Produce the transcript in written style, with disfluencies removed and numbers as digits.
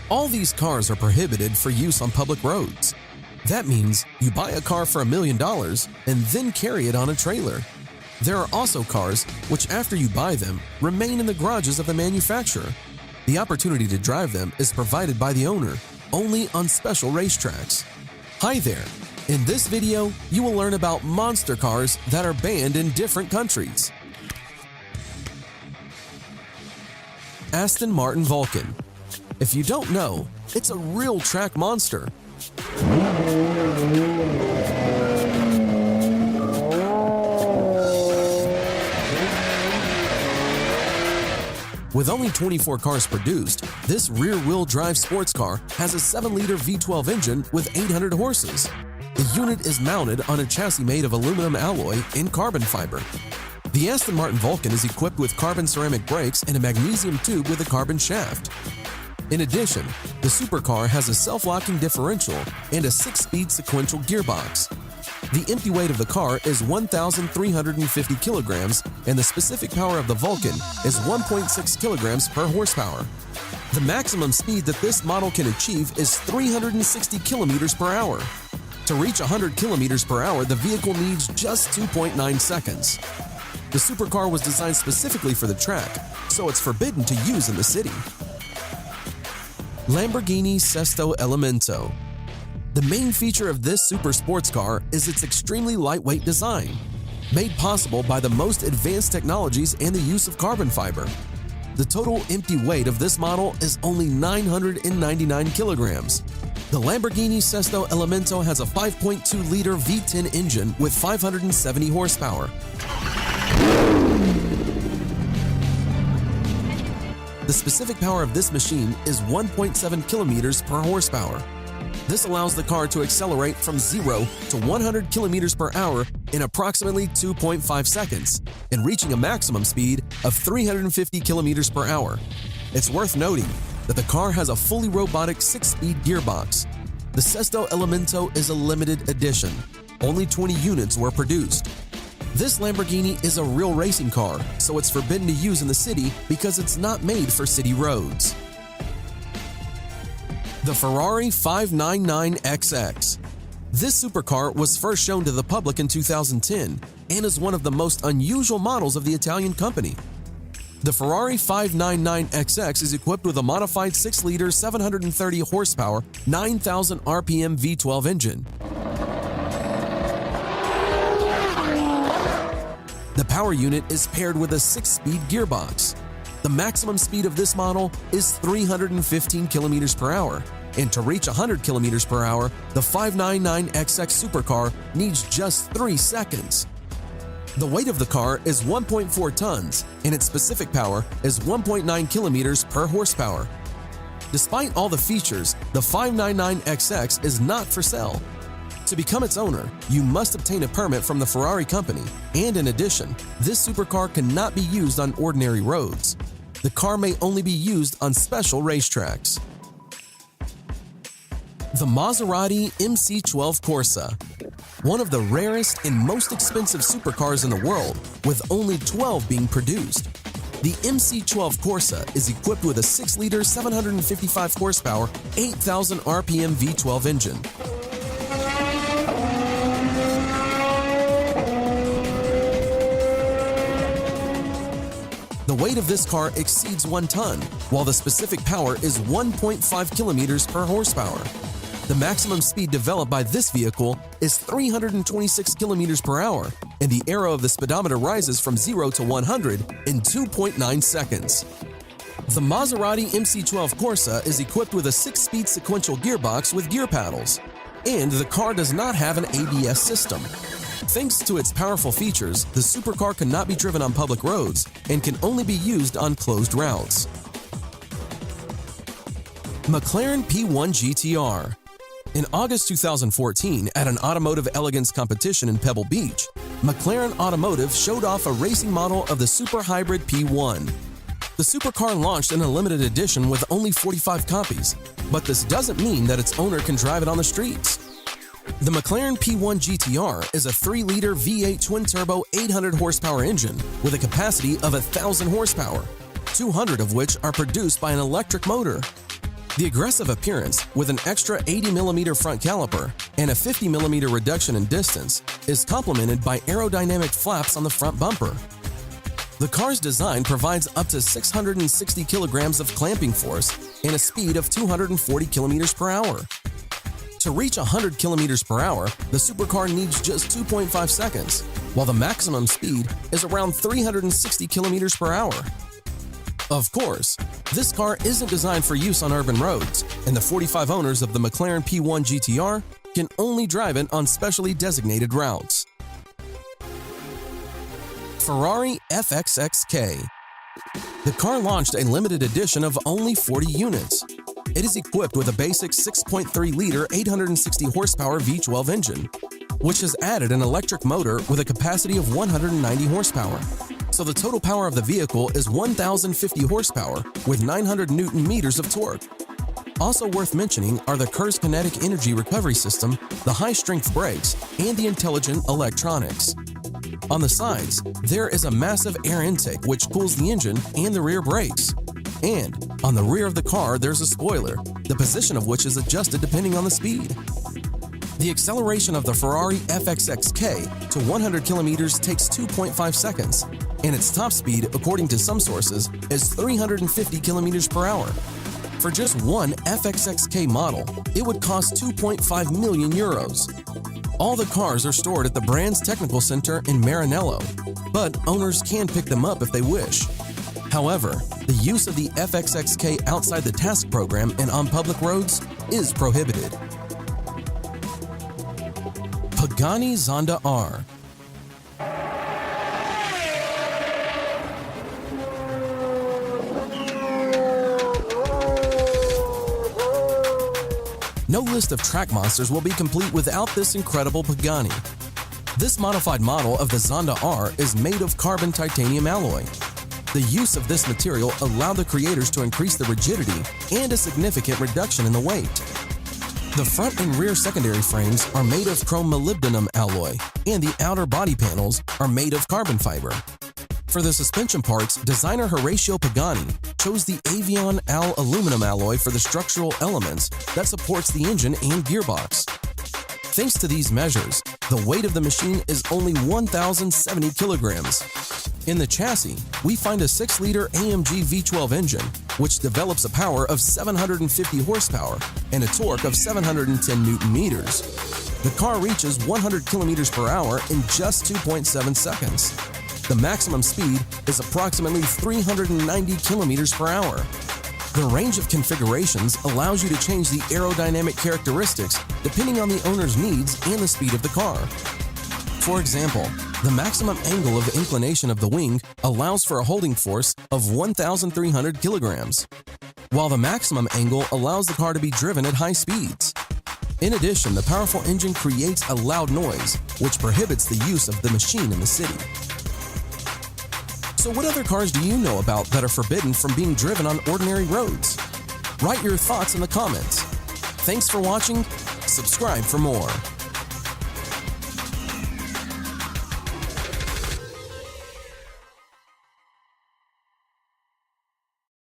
All these cars are prohibited for use on public roads. That means you buy a car for $1 million and then carry it on a trailer. There are also cars which, after you buy them, remain in the garages of the manufacturer. The opportunity to drive them is provided by the owner, only on special racetracks. Hi there! In this video, you will learn about monster cars that are banned in different countries. Aston Martin Vulcan. If you don't know, it's a real track monster. With only 24 cars produced, this rear-wheel drive sports car has a 7-liter V12 engine with 800 horses. The unit is mounted on a chassis made of aluminum alloy and carbon fiber. The Aston Martin Vulcan is equipped with carbon ceramic brakes and a magnesium tube with a carbon shaft. In addition, the supercar has a self-locking differential and a 6-speed sequential gearbox. The empty weight of the car is 1,350 kilograms, and the specific power of the Vulcan is 1.6 kilograms per horsepower. The maximum speed that this model can achieve is 360 kilometers per hour. To reach 100 kilometers per hour, the vehicle needs just 2.9 seconds. The supercar was designed specifically for the track, so it's forbidden to use in the city. Lamborghini Sesto Elemento. The main feature of this super sports car is its extremely lightweight design, made possible by the most advanced technologies and the use of carbon fiber. The total empty weight of this model is only 999 kilograms. The Lamborghini Sesto Elemento has a 5.2-liter V10 engine with 570 horsepower. The specific power of this machine is 1.7 kilometers per horsepower. This allows the car to accelerate from 0 to 100 kilometers per hour in approximately 2.5 seconds and reaching a maximum speed of 350 kilometers per hour. It's worth noting that the car has a fully robotic 6-speed gearbox. The Sesto Elemento is a limited edition. Only 20 units were produced. This Lamborghini is a real racing car, so it's forbidden to use in the city because it's not made for city roads. The Ferrari 599XX. This supercar was first shown to the public in 2010 and is one of the most unusual models of the Italian company. The Ferrari 599XX is equipped with a modified 6-liter 730 horsepower 9,000 RPM V12 engine. The power unit is paired with a 6-speed gearbox. The maximum speed of this model is 315 kilometers per hour, and to reach 100 kilometers per hour, the 599XX supercar needs just 3 seconds. The weight of the car is 1.4 tons, and its specific power is 1.9 kilometers per horsepower. Despite all the features, the 599XX is not for sale. To become its owner, you must obtain a permit from the Ferrari company, and in addition, this supercar cannot be used on ordinary roads. The car may only be used on special racetracks. The Maserati MC12 Corsa. One of the rarest and most expensive supercars in the world, with only 12 being produced. The MC12 Corsa is equipped with a 6-liter 755 horsepower 8,000 RPM V12 engine. The weight of this car exceeds 1 ton, while the specific power is 1.5 kilometers per horsepower. The maximum speed developed by this vehicle is 326 kilometers per hour, and the arrow of the speedometer rises from 0 to 100 in 2.9 seconds. The Maserati MC12 Corsa is equipped with a 6-speed sequential gearbox with gear paddles, and the car does not have an ABS system. Thanks to its powerful features, the supercar cannot be driven on public roads and can only be used on closed routes. McLaren P1 GTR. In August 2014, at an automotive elegance competition in Pebble Beach, McLaren Automotive showed off a racing model of the Super Hybrid P1. The supercar launched in a limited edition with only 45 copies, but this doesn't mean that its owner can drive it on the streets. The McLaren P1 GTR is a 3-liter V8 twin-turbo 800 horsepower engine with a capacity of 1,000 horsepower, 200 of which are produced by an electric motor. The aggressive appearance, with an extra 80mm front caliper and a 50mm reduction in distance, is complemented by aerodynamic flaps on the front bumper. The car's design provides up to 660 kilograms of clamping force and a speed of 240 kilometers per hour. To reach 100 kilometers per hour, the supercar needs just 2.5 seconds, while the maximum speed is around 360 kilometers per hour. Of course, this car isn't designed for use on urban roads, and the 45 owners of the McLaren P1 GTR can only drive it on specially designated routes. Ferrari FXXK. The car launched a limited edition of only 40 units. It is equipped with a basic 6.3-liter 860 horsepower V12 engine, which has added an electric motor with a capacity of 190 horsepower. So the total power of the vehicle is 1,050 horsepower with 900 Newton meters of torque. Also worth mentioning are the Kerr's kinetic energy recovery system, the high-strength brakes, and the intelligent electronics. On the sides, there is a massive air intake which cools the engine and the rear brakes. And on the rear of the car, there's a spoiler, the position of which is adjusted depending on the speed. The acceleration of the Ferrari FXXK to 100 kilometers takes 2.5 seconds, and its top speed, according to some sources, is 350 kilometers per hour. For just one FXXK model, it would cost 2.5 million euros. All the cars are stored at the brand's technical center in Maranello, but owners can pick them up if they wish. However, the use of the FXXK outside the task program and on public roads is prohibited. Pagani Zonda R. No list of track monsters will be complete without this incredible Pagani. This modified model of the Zonda R is made of carbon titanium alloy. The use of this material allowed the creators to increase the rigidity and a significant reduction in the weight. The front and rear secondary frames are made of chrome molybdenum alloy, and the outer body panels are made of carbon fiber. For the suspension parts, designer Horacio Pagani chose the Avion Al aluminum alloy for the structural elements that supports the engine and gearbox. Thanks to these measures, the weight of the machine is only 1,070 kilograms. In the chassis, we find a 6-liter AMG V12 engine, which develops a power of 750 horsepower and a torque of 710 Newton meters. The car reaches 100 kilometers per hour in just 2.7 seconds. The maximum speed is approximately 390 kilometers per hour. The range of configurations allows you to change the aerodynamic characteristics depending on the owner's needs and the speed of the car. For example, the maximum angle of inclination of the wing allows for a holding force of 1,300 kilograms, while the maximum angle allows the car to be driven at high speeds. In addition, the powerful engine creates a loud noise, which prohibits the use of the machine in the city. So what other cars do you know about that are forbidden from being driven on ordinary roads? Write your thoughts in the comments. Thanks for watching. Subscribe for more.